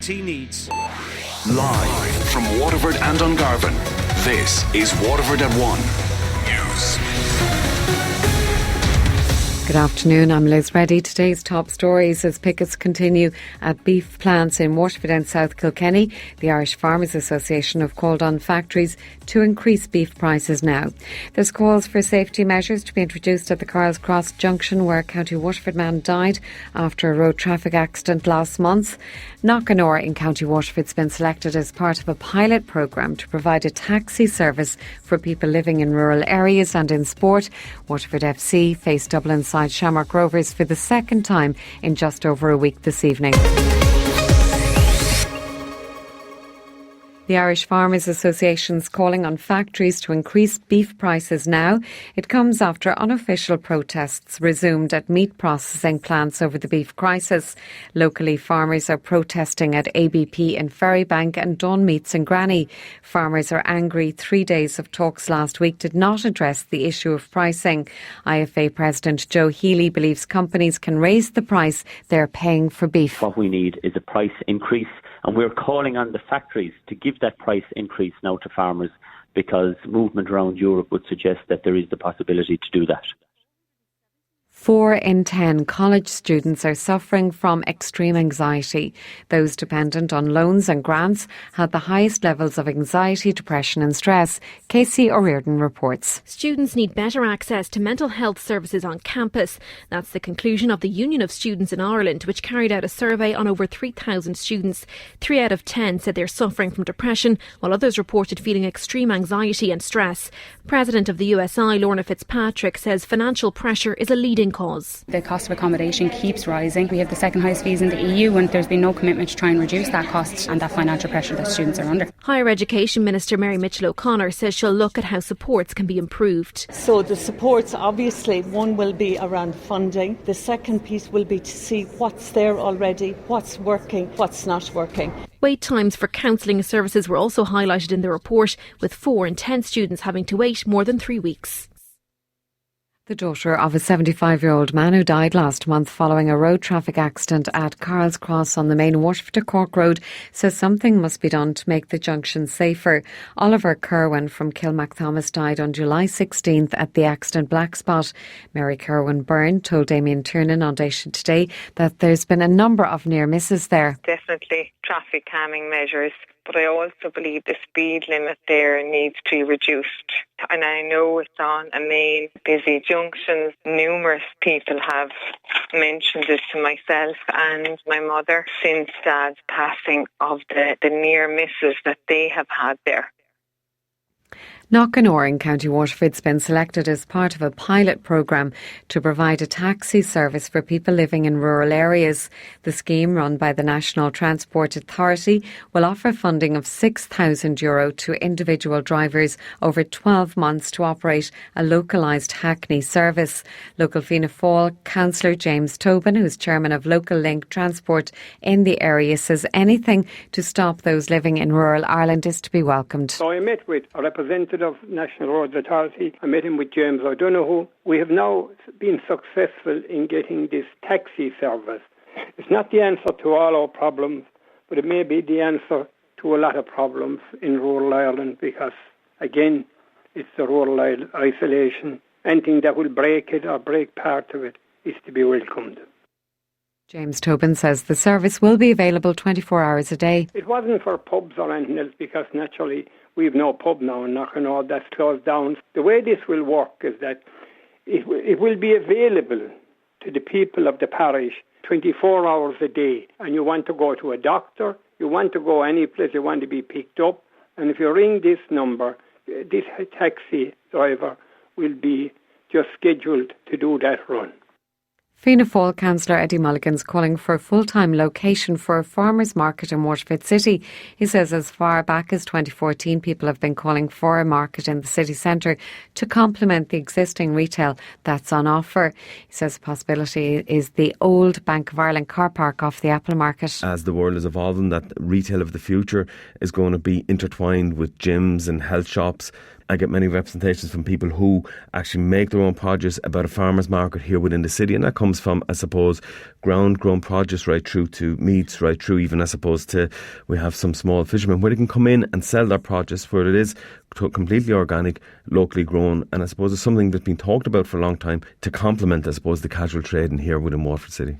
he needs. Live from Waterford and Dungarvan, this is Waterford at 1 News. Good afternoon, I'm Liz Reddy. Today's top stories as pickets continue at beef plants in Waterford and South Kilkenny. The Irish Farmers Association have called on factories to increase beef prices now. There's calls for safety measures to be introduced at the Carl's Cross junction where a County Waterford man died after a road traffic accident last month. Knockanore in County Waterford's been selected as part of a pilot programme to provide a taxi service for people living in rural areas and in sport. Waterford FC face Dublin side Shamrock Rovers for the second time in just over a week this evening. The Irish Farmers Association's calling on factories to increase beef prices now. It comes after unofficial protests resumed at meat processing plants over the beef crisis. Locally, farmers are protesting at ABP in Ferrybank and Dawn Meats in Granny. Farmers are angry 3 days of talks last week did not address the issue of pricing. IFA President Joe Healy believes companies can raise the price they're paying for beef. What we need is a price increase, and we're calling on the factories to give that price increase now to farmers, because movement around Europe would suggest that there is the possibility to do that. 4 in 10 college students are suffering from extreme anxiety. Those dependent on loans and grants had the highest levels of anxiety, depression and stress. Casey O'Riordan reports. Students need better access to mental health services on campus. That's the conclusion of the Union of Students in Ireland, which carried out a survey on over 3,000 students. 3 out of 10 said they're suffering from depression, while others reported feeling extreme anxiety and stress. President of the USI, Lorna Fitzpatrick, says financial pressure is a leading cause. The cost of accommodation keeps rising. We have the second highest fees in the EU, and there's been no commitment to try and reduce that cost and that financial pressure that students are under. Higher Education Minister Mary Mitchell-O'Connor says she'll look at how supports can be improved. So the supports, obviously, one will be around funding. The second piece will be to see what's there already, what's working, what's not working. Wait times for counselling services were also highlighted in the report, with 4 in 10 students having to wait more than 3 weeks. The daughter of a 75-year-old man who died last month following a road traffic accident at Carl's Cross on the main Waterford to Cork road says something must be done to make the junction safer. Oliver Kerwin from Kilmacthomas died on July 16th at the accident black spot. Mary Kerwin-Byrne told Damien Tiernan on Nation Today that there's been a number of near misses there. Definitely traffic calming measures, but I also believe the speed limit there needs to be reduced. And I know it's on a main busy junction. Numerous people have mentioned it to myself and my mother since Dad's passing, of the near misses that they have had there. Knockanore in County Waterford's been selected as part of a pilot programme to provide a taxi service for people living in rural areas. The scheme, run by the National Transport Authority, will offer funding of €6,000 to individual drivers over 12 months to operate a localised Hackney service. Local Fianna Fáil councillor James Tobin, who is chairman of Local Link Transport in the area, says anything to stop those living in rural Ireland is to be welcomed. So I met with a representative of National Roads Authority. I met him with James O'Donoghue. We have now been successful in getting this taxi service. It's not the answer to all our problems, but it may be the answer to a lot of problems in rural Ireland, because, again, it's the rural isolation. Anything that will break it or break part of it is to be welcomed. James Tobin says the service will be available 24 hours a day. It wasn't for pubs or anything else, because naturally we've no pub now in Knockanore, that's closed down. The way this will work is that it will be available to the people of the parish 24 hours a day. And you want to go to a doctor, you want to go any place, you want to be picked up, and if you ring this number, this taxi driver will be just scheduled to do that run. Fianna Fáil councillor Eddie Mulligan's calling for a full-time location for a farmers' market in Waterford City. He says as far back as 2014, people have been calling for a market in the city centre to complement the existing retail that's on offer. He says a possibility is the old Bank of Ireland car park off the Apple Market. As the world is evolving, that retail of the future is going to be intertwined with gyms and health shops. I get many representations from people who actually make their own produce about a farmer's market here within the city, and that comes from, I suppose, ground-grown produce right through to meats, right through even, I suppose, to we have some small fishermen where they can come in and sell their produce where it is completely organic, locally grown, and I suppose it's something that's been talked about for a long time to complement, I suppose, the casual trade in here within Waterford City.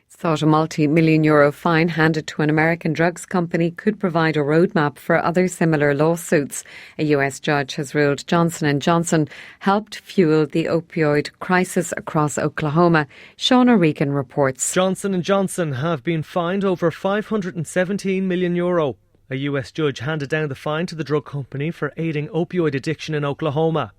It's thought a multi-million euro fine handed to an American drugs company could provide a roadmap for other similar lawsuits. A US judge has ruled Johnson & Johnson helped fuel the opioid crisis across Oklahoma. Sean O'Regan reports. Johnson & Johnson have been fined over €517 million. A US judge handed down the fine to the drug company for aiding opioid addiction in Oklahoma.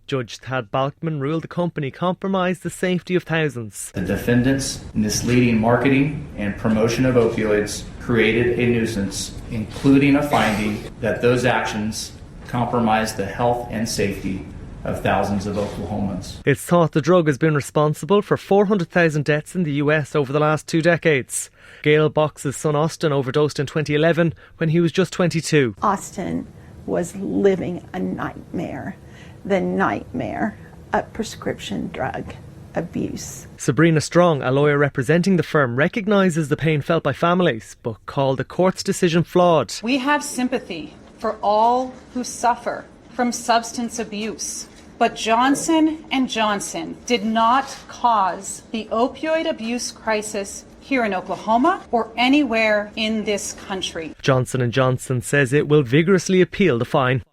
Judge Thad Balkman ruled the company compromised the safety of thousands. The defendants' misleading marketing and promotion of opioids created a nuisance, including a finding that those actions compromised the health and safety of thousands of Oklahomans. It's thought the drug has been responsible for 400,000 deaths in the US over the last 2 decades. Gail Box's son Austin overdosed in 2011 when he was just 22. Austin was living a nightmare. The nightmare of prescription drug abuse. Sabrina Strong, a lawyer representing the firm, recognises the pain felt by families, but called the court's decision flawed. We have sympathy for all who suffer from substance abuse, but Johnson & Johnson did not cause the opioid abuse crisis here in Oklahoma or anywhere in this country. Johnson & Johnson says it will vigorously appeal the fine.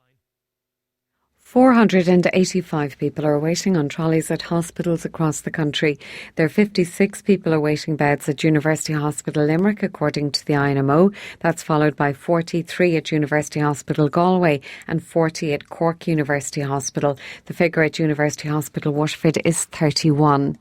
485 people are waiting on trolleys at hospitals across the country. There are 56 people awaiting beds at University Hospital Limerick, according to the INMO. That's followed by 43 at University Hospital Galway and 40 at Cork University Hospital. The figure at University Hospital Waterford is 31.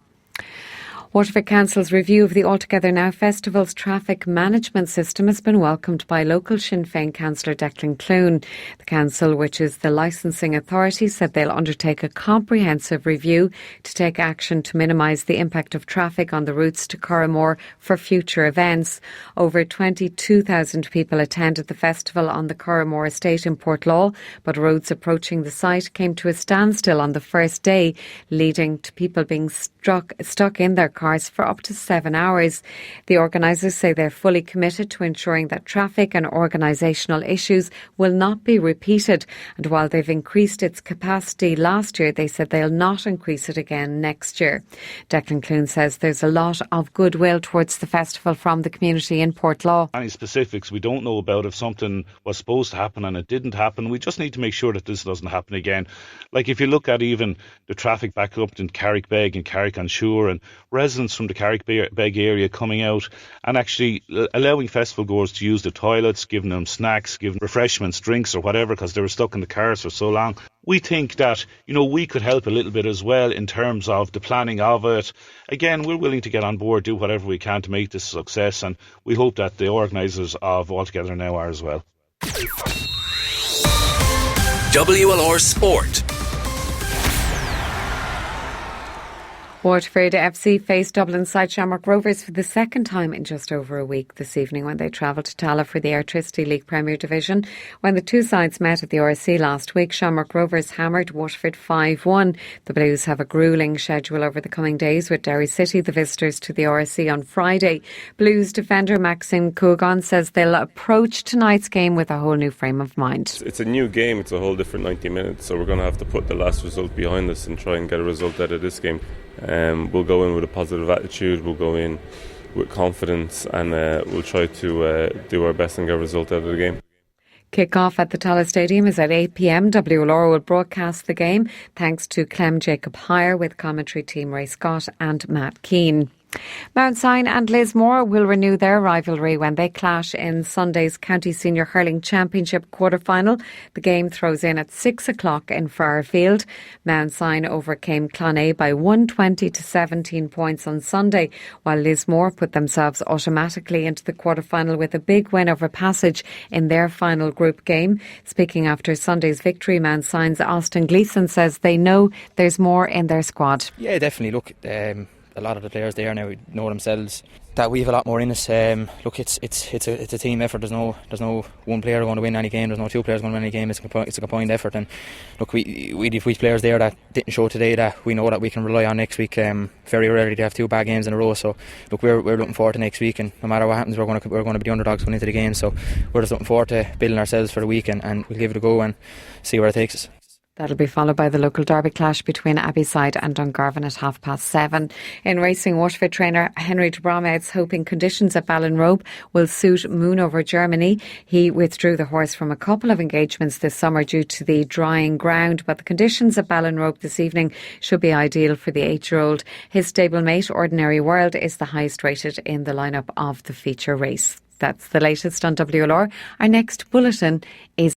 Waterford Council's review of the Altogether Now Festival's traffic management system has been welcomed by local Sinn Féin councillor Declan Clune. The council, which is the licensing authority, said they'll undertake a comprehensive review to take action to minimise the impact of traffic on the routes to Corrimore for future events. Over 22,000 people attended the festival on the Corrimore estate in Portlaw, but roads approaching the site came to a standstill on the first day, leading to people being stuck in their cars for up to 7 hours. The organisers say they're fully committed to ensuring that traffic and organisational issues will not be repeated. And while they've increased its capacity last year, they said they'll not increase it again next year. Declan Clune says there's a lot of goodwill towards the festival from the community in Portlaw. Any specifics we don't know about, if something was supposed to happen and it didn't happen, we just need to make sure that this doesn't happen again. Like if you look at even the traffic back up in Carrickbeg and Carrick-on-Shore, and residents from the Carrickbeg area coming out and actually allowing festival goers to use the toilets, giving them snacks, giving refreshments, drinks or whatever, because they were stuck in the cars for so long. We think that, we could help a little bit as well in terms of the planning of it. Again, we're willing to get on board, do whatever we can to make this a success, and we hope that the organisers of Altogether Now are as well. WLR Sport. Waterford FC faced Dublin side Shamrock Rovers for the second time in just over a week this evening when they travelled to Tallaght for the Airtricity League Premier Division. When the two sides met at the RSC last week, Shamrock Rovers hammered Waterford 5-1. The Blues have a gruelling schedule over the coming days, with Derry City the visitors to the RSC on Friday. Blues defender Maxime Coogan says they'll approach tonight's game with a whole new frame of mind. It's a new game, it's a whole different 90 minutes, so we're going to have to put the last result behind us and try and get a result out of this game. We'll go in with a positive attitude, we'll go in with confidence, and we'll try to do our best and get a result out of the game. Kick-off at the Tallaght Stadium is at 8 p.m. WLR will broadcast the game thanks to Clem Jacob Hire with commentary team Ray Scott and Matt Keane. Mount Sion and Lismore will renew their rivalry when they clash in Sunday's County Senior Hurling Championship quarter-final. The game throws in at 6 o'clock in Fairfield. Mount Sion overcame Clonea by 120 to 17 points on Sunday, while Lismore put themselves automatically into the quarter-final with a big win over Passage in their final group game. Speaking after Sunday's victory, Mount Sion's Austin Gleeson says they know there's more in their squad. Yeah, definitely. Look, a lot of the players there now know themselves that we have a lot more in us. Look, it's a team effort. There's no one player going to win any game. There's no two players going to win any game. It's a combined effort. And look, we've players there that didn't show today that we know that we can rely on next week. Very rarely to have two bad games in a row. So look, we're looking forward to next week, and no matter what happens, we're going to be the underdogs going into the game. So we're just looking forward to building ourselves for the week, and we'll give it a go and see where it takes us. That'll be followed by the local derby clash between Abbeyside and Dungarvan at 7:30. In racing, Waterford trainer Henry de Bromhead's hoping conditions at Ballinrobe will suit Moon over Germany. He withdrew the horse from a couple of engagements this summer due to the drying ground, but the conditions at Ballinrobe this evening should be ideal for the 8-year-old. His stablemate, Ordinary World, is the highest rated in the lineup of the feature race. That's the latest on WLR. Our next bulletin is